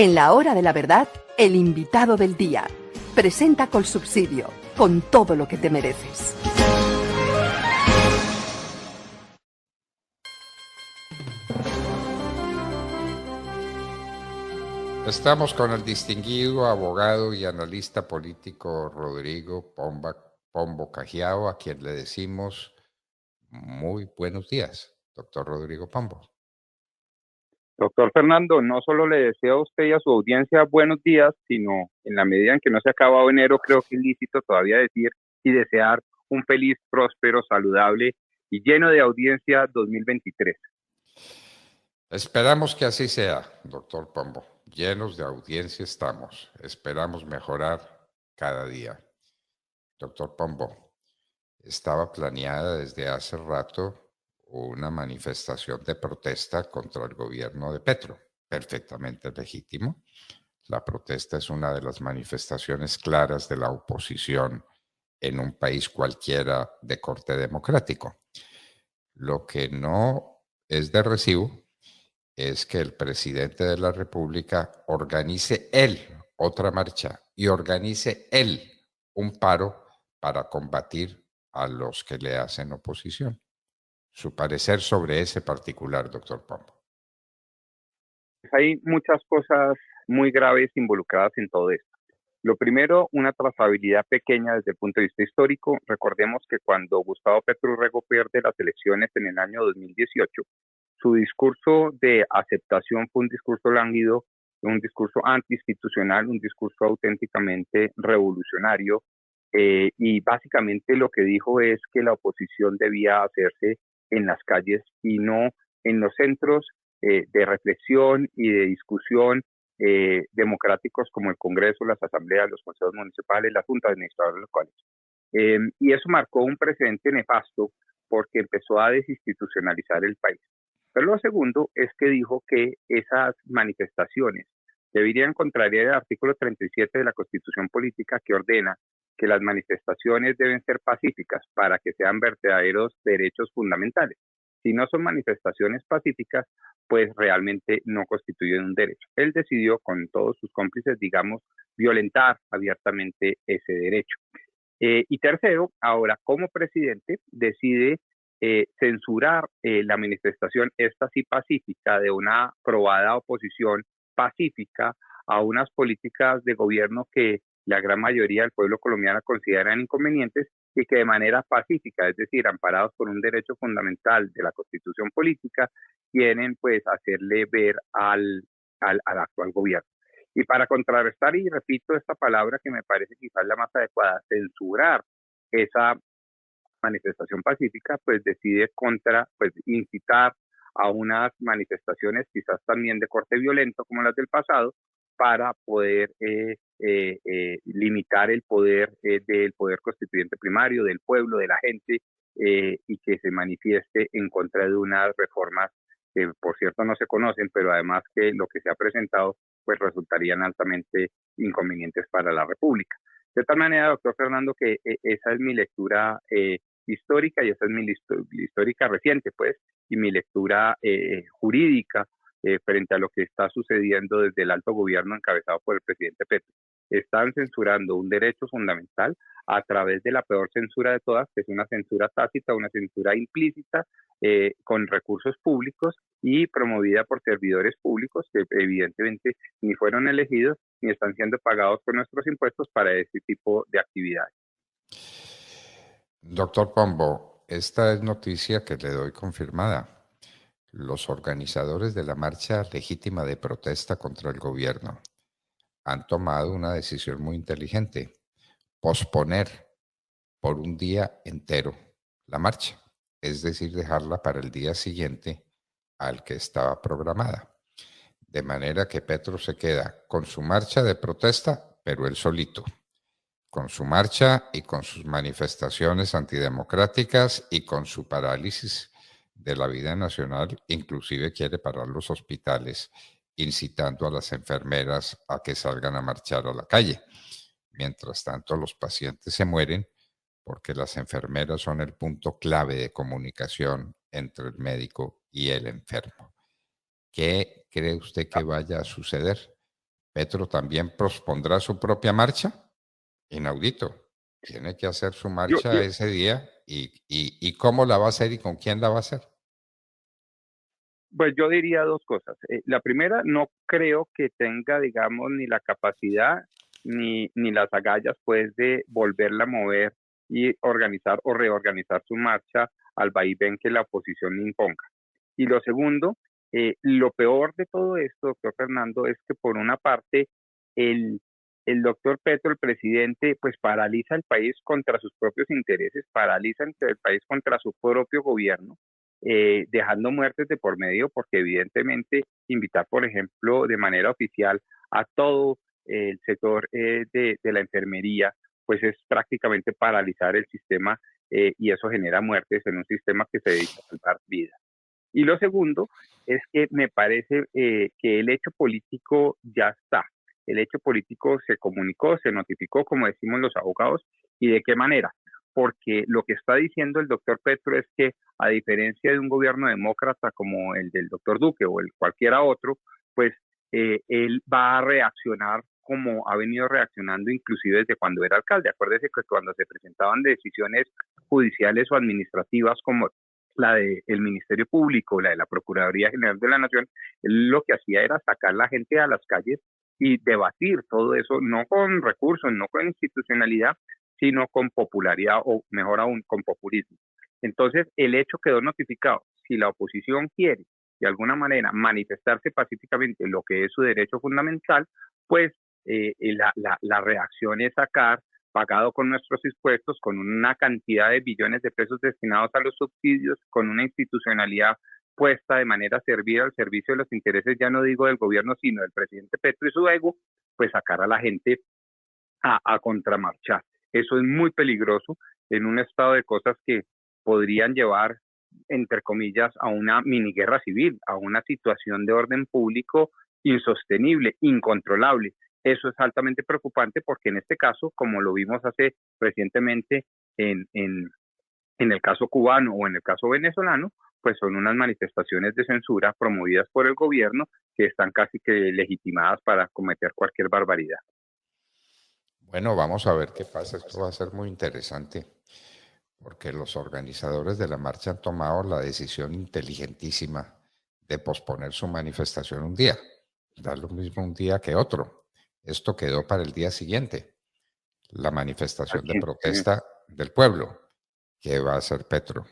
En la hora de la verdad, el invitado del día. Presenta Colsubsidio, con todo lo que te mereces. Estamos con el distinguido abogado y analista político Rodrigo Pombo Cajiao, a quien le decimos muy buenos días, doctor Rodrigo Pombo. Doctor Fernando, no solo le deseo a usted y a su audiencia buenos días, sino en la medida en que no se ha acabado enero, creo que es lícito todavía decir y desear un feliz, próspero, saludable y lleno de audiencia 2023. Esperamos que así sea, doctor Pombo. Llenos de audiencia estamos. Esperamos mejorar cada día. Doctor Pombo, estaba planeada desde hace rato una manifestación de protesta contra el gobierno de Petro, perfectamente legítimo. La protesta es una de las manifestaciones claras de la oposición en un país cualquiera de corte democrático. Lo que no es de recibo es que el presidente de la República organice él otra marcha y organice él un paro para combatir a los que le hacen oposición. Su parecer sobre ese particular, doctor Pombo. Hay muchas cosas muy graves involucradas en todo esto. Lo primero, una trazabilidad pequeña desde el punto de vista histórico. Recordemos que cuando Gustavo Petro Urrego pierde las elecciones en el año 2018, su discurso de aceptación fue un discurso lánguido, un discurso antiinstitucional, un discurso auténticamente revolucionario, y básicamente lo que dijo es que la oposición debía hacerse en las calles y no en los centros de reflexión y de discusión democráticos como el Congreso, las asambleas, los consejos municipales, las juntas de administradores locales. Y eso marcó un precedente nefasto porque empezó a desinstitucionalizar el país. Pero lo segundo es que dijo que esas manifestaciones deberían contrariar el artículo 37 de la Constitución Política, que ordena que las manifestaciones deben ser pacíficas para que sean verdaderos derechos fundamentales. Si no son manifestaciones pacíficas, pues realmente no constituyen un derecho. Él decidió, con todos sus cómplices, digamos, violentar abiertamente ese derecho. Y tercero, ahora como presidente decide censurar la manifestación, esta sí pacífica, de una probada oposición pacífica a unas políticas de gobierno que la gran mayoría del pueblo colombiano consideran inconvenientes y que de manera pacífica, es decir, amparados por un derecho fundamental de la Constitución política, quieren pues hacerle ver al actual gobierno. Y para contrarrestar, y repito esta palabra que me parece quizás la más adecuada, censurar esa manifestación pacífica, pues decide incitar a unas manifestaciones quizás también de corte violento como las del pasado, para poder limitar el poder del poder constituyente primario, del pueblo, de la gente, y que se manifieste en contra de unas reformas que por cierto no se conocen, pero además que lo que se ha presentado pues resultarían altamente inconvenientes para la República. De tal manera, doctor Fernando, que esa es mi lectura histórica, y esa es mi histórica reciente, pues, y mi lectura jurídica frente a lo que está sucediendo desde el alto gobierno encabezado por el presidente Petro. Están censurando un derecho fundamental a través de la peor censura de todas, que es una censura tácita, una censura implícita, con recursos públicos y promovida por servidores públicos que evidentemente ni fueron elegidos ni están siendo pagados con nuestros impuestos para este tipo de actividades. Doctor Pombo, esta es noticia que le doy confirmada. Los organizadores de la marcha legítima de protesta contra el gobierno han tomado una decisión muy inteligente: posponer por un día entero la marcha, es decir, dejarla para el día siguiente al que estaba programada. De manera que Petro se queda con su marcha de protesta, pero él solito, con su marcha y con sus manifestaciones antidemocráticas y con su parálisis de la vida nacional. Inclusive quiere parar los hospitales, incitando a las enfermeras a que salgan a marchar a la calle. Mientras tanto, los pacientes se mueren porque las enfermeras son el punto clave de comunicación entre el médico y el enfermo. ¿Qué cree usted que vaya a suceder? Petro también pospondrá su propia marcha. Inaudito. Tiene que hacer su marcha ese día y cómo la va a hacer y con quién la va a hacer. Pues yo diría dos cosas. La primera, no creo que tenga, digamos, ni la capacidad ni las agallas, pues, de volverla a mover y organizar o reorganizar su marcha al vaivén que la oposición le imponga. Y lo segundo, lo peor de todo esto, doctor Fernando, es que por una parte el, el doctor Petro, el presidente, pues paraliza el país contra sus propios intereses, paraliza el país contra su propio gobierno, dejando muertes de por medio, porque evidentemente invitar, por ejemplo, de manera oficial a todo el sector de la enfermería, pues es prácticamente paralizar el sistema, y eso genera muertes en un sistema que se dedica a salvar vidas. Y lo segundo es que me parece que el hecho político ya está. El hecho político se comunicó, se notificó, como decimos los abogados, y de qué manera. Porque lo que está diciendo el doctor Petro es que, a diferencia de un gobierno demócrata como el del doctor Duque o el cualquiera otro, pues él va a reaccionar como ha venido reaccionando inclusive desde cuando era alcalde. Acuérdese que cuando se presentaban decisiones judiciales o administrativas como la del Ministerio Público, la de la Procuraduría General de la Nación, él lo que hacía era sacar la gente a las calles y debatir todo eso, no con recursos, no con institucionalidad, sino con popularidad o mejor aún con populismo. Entonces, el hecho quedó notificado. Si la oposición quiere de alguna manera manifestarse pacíficamente, lo que es su derecho fundamental, pues la reacción es sacar, pagado con nuestros impuestos, con una cantidad de billones de pesos destinados a los subsidios, con una institucionalidad puesta de manera servida al servicio de los intereses, ya no digo del gobierno, sino del presidente Petro y su ego, pues sacar a la gente a contramarchar. Eso es muy peligroso en un estado de cosas que podrían llevar, entre comillas, a una mini guerra civil, a una situación de orden público insostenible, incontrolable. Eso es altamente preocupante porque en este caso, como lo vimos hace recientemente en el caso cubano o en el caso venezolano, pues son unas manifestaciones de censura promovidas por el gobierno que están casi que legitimadas para cometer cualquier barbaridad. Bueno, vamos a ver qué pasa. Esto va a ser muy interesante porque los organizadores de la marcha han tomado la decisión inteligentísima de posponer su manifestación un día, dar lo mismo un día que otro. Esto quedó para el día siguiente, la manifestación de protesta del pueblo, que va a hacer Petro.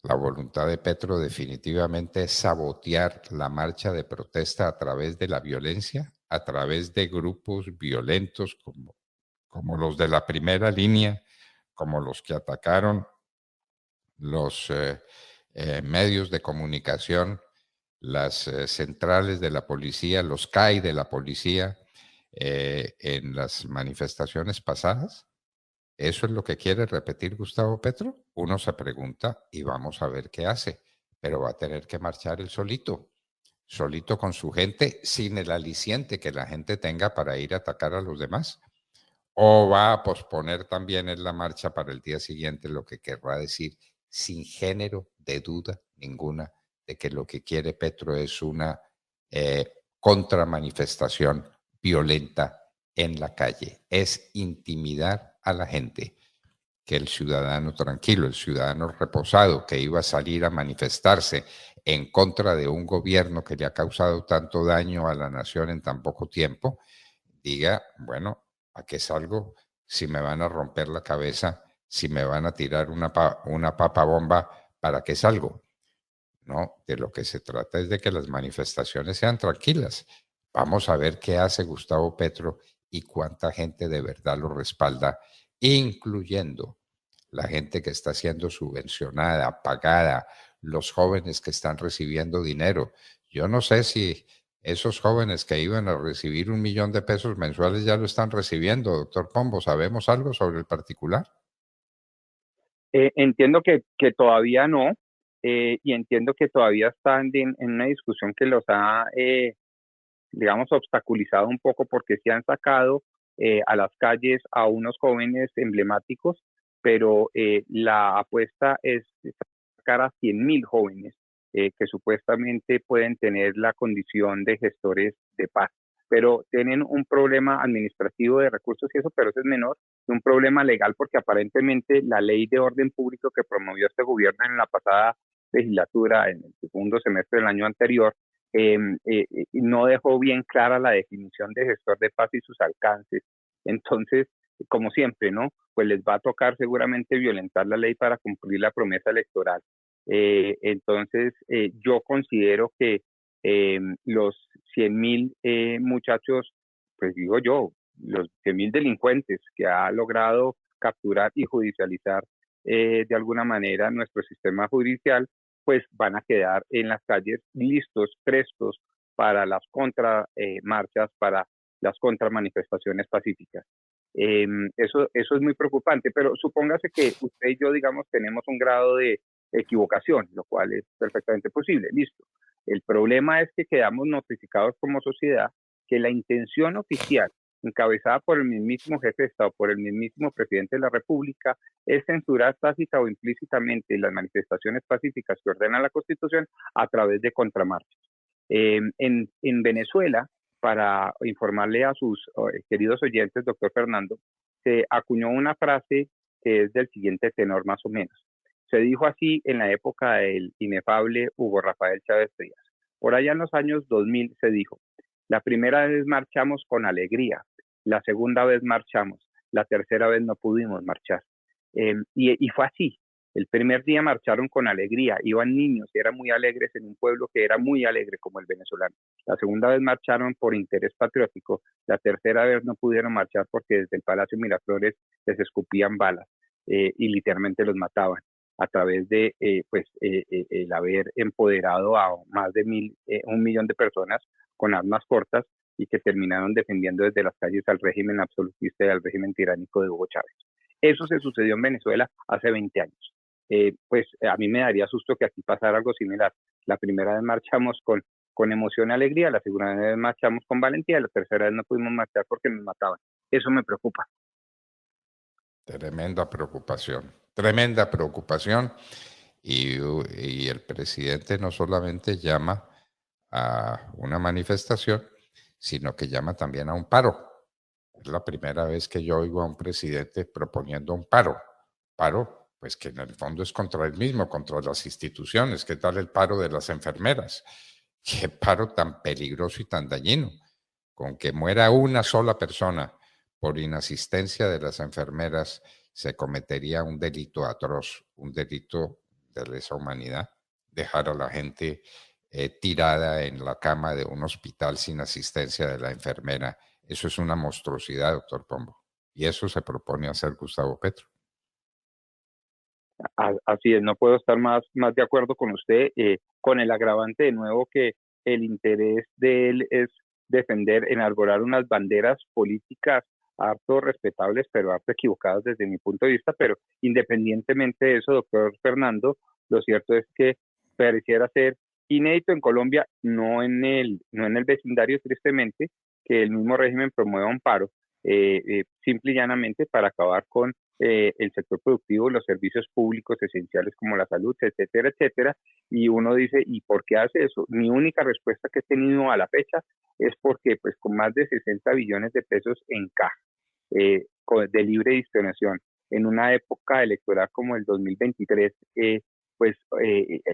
La voluntad de Petro definitivamente es sabotear la marcha de protesta a través de la violencia, a través de grupos violentos como los de la primera línea, como los que atacaron los medios de comunicación, las centrales de la policía, los CAI de la policía en las manifestaciones pasadas. ¿Eso es lo que quiere repetir Gustavo Petro? Uno se pregunta y vamos a ver qué hace, pero va a tener que marchar él solito, solito con su gente, sin el aliciente que la gente tenga para ir a atacar a los demás. O va a posponer también en la marcha para el día siguiente, lo que querrá decir, sin género de duda ninguna, de que lo que quiere Petro es una contramanifestación violenta en la calle, es intimidar a la gente, que el ciudadano tranquilo, el ciudadano reposado que iba a salir a manifestarse en contra de un gobierno que le ha causado tanto daño a la nación en tan poco tiempo, diga, bueno, ¿a qué salgo si me van a romper la cabeza, si me van a tirar una papa bomba, ¿para qué salgo? No, de lo que se trata es de que las manifestaciones sean tranquilas. Vamos a ver qué hace Gustavo Petro y cuánta gente de verdad lo respalda, incluyendo la gente que está siendo subvencionada, pagada, los jóvenes que están recibiendo dinero. Yo no sé si esos jóvenes que iban a recibir 1 millón de pesos mensuales ya lo están recibiendo, doctor Pombo. ¿Sabemos algo sobre el particular? Entiendo que todavía no, y entiendo que todavía están en una discusión que los ha, digamos, obstaculizado un poco porque se han sacado a las calles a unos jóvenes emblemáticos, pero la apuesta es sacar a 100.000 jóvenes que supuestamente pueden tener la condición de gestores de paz. pero tienen un problema administrativo de recursos y eso, pero eso es menor que un problema legal porque aparentemente la ley de orden público que promovió este gobierno en la pasada legislatura, en el segundo semestre del año anterior, no dejó bien clara la definición de gestor de paz y sus alcances. Entonces, como siempre, ¿no? Pues les va a tocar seguramente violentar la ley para cumplir la promesa electoral. Entonces, yo considero que los 100.000 muchachos, pues digo yo, los 100.000 delincuentes que ha logrado capturar y judicializar de alguna manera nuestro sistema judicial, pues van a quedar en las calles listos, prestos para las contramarchas, para las contramanifestaciones pacíficas. Eso es muy preocupante, pero supóngase que usted y yo, digamos, tenemos un grado de equivocación, lo cual es perfectamente posible, listo. El problema es que quedamos notificados como sociedad que la intención oficial, encabezada por el mismísimo jefe de Estado, por el mismísimo presidente de la República, es censurar tácita o implícitamente las manifestaciones pacíficas que ordena la Constitución a través de contramarchas. En Venezuela, para informarle a sus queridos oyentes, doctor Fernando, se acuñó una frase que es del siguiente tenor más o menos. Se dijo así en la época del inefable Hugo Rafael Chávez Frías. Por allá en los años 2000 se dijo, la primera vez marchamos con alegría, la segunda vez marchamos, la tercera vez no pudimos marchar. Y fue así. El primer día marcharon con alegría, iban niños y eran muy alegres en un pueblo que era muy alegre como el venezolano. La segunda vez marcharon por interés patriótico, la tercera vez no pudieron marchar porque desde el Palacio Miraflores les escupían balas y literalmente los mataban a través de el haber empoderado a más de 1.000.000 de personas con armas cortas y que terminaron defendiendo desde las calles al régimen absolutista y al régimen tiránico de Hugo Chávez. Eso se sucedió en Venezuela hace 20 años. Pues a mí me daría susto que aquí pasara algo similar. La primera vez marchamos con emoción y alegría, la segunda vez marchamos con valentía, la tercera vez no pudimos marchar porque nos mataban. Eso me preocupa. Tremenda preocupación. Y el presidente no solamente llama a una manifestación, sino que llama también a un paro. Es la primera vez que yo oigo a un presidente proponiendo un paro. Paro, pues que en el fondo es contra él mismo, contra las instituciones. ¿Qué tal el paro de las enfermeras? Qué paro tan peligroso y tan dañino. Con que muera una sola persona por inasistencia de las enfermeras, se cometería un delito atroz, un delito de lesa humanidad. Dejar a la gente tirada en la cama de un hospital sin asistencia de la enfermera. Eso es una monstruosidad, doctor Pombo. Y eso se propone hacer Gustavo Petro. Así es, no puedo estar más de acuerdo con usted, con el agravante de nuevo que el interés de él es defender, enarbolar unas banderas políticas harto respetables, pero harto equivocadas desde mi punto de vista, pero independientemente de eso, doctor Fernando, lo cierto es que pareciera ser inédito en Colombia, no en el vecindario, tristemente, que el mismo régimen promueva un paro, simple y llanamente para acabar con el sector productivo, los servicios públicos esenciales como la salud, etcétera, etcétera. Y uno dice, ¿y por qué hace eso? Mi única respuesta que he tenido a la fecha es porque pues con más de 60 billones de pesos en caja de libre disposición en una época electoral como el 2023,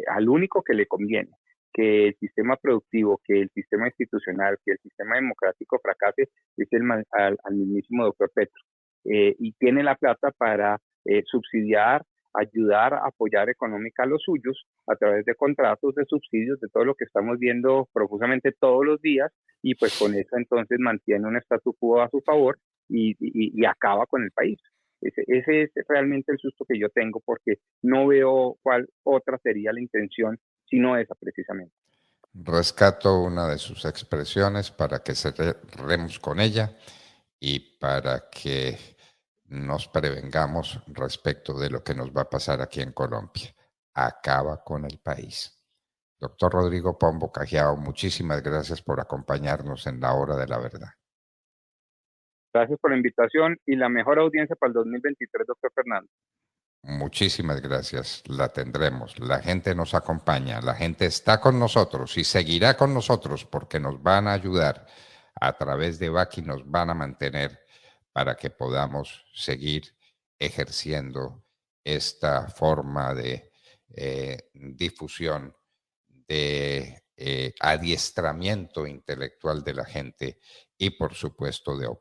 al único que le conviene que el sistema productivo, que el sistema institucional, que el sistema democrático fracase, es al mismísimo doctor Petro. Y tiene la plata para subsidiar, ayudar, apoyar económica a los suyos a través de contratos, de subsidios, de todo lo que estamos viendo profusamente todos los días, y pues con eso entonces mantiene un statu quo a su favor y acaba con el país. Ese es realmente el susto que yo tengo, porque no veo cuál otra sería la intención sino esa precisamente. Rescato una de sus expresiones para que cerremos con ella y para que nos prevengamos respecto de lo que nos va a pasar aquí en Colombia. Acaba con el país. Doctor Rodrigo Pombo Cajiao, muchísimas gracias por acompañarnos en la hora de la verdad. Gracias por la invitación y la mejor audiencia para el 2023, doctor Fernando. Muchísimas gracias, la tendremos. La gente nos acompaña, la gente está con nosotros y seguirá con nosotros porque nos van a ayudar a través de Baki nos van a mantener para que podamos seguir ejerciendo esta forma de difusión, de adiestramiento intelectual de la gente y, por supuesto, de oposición.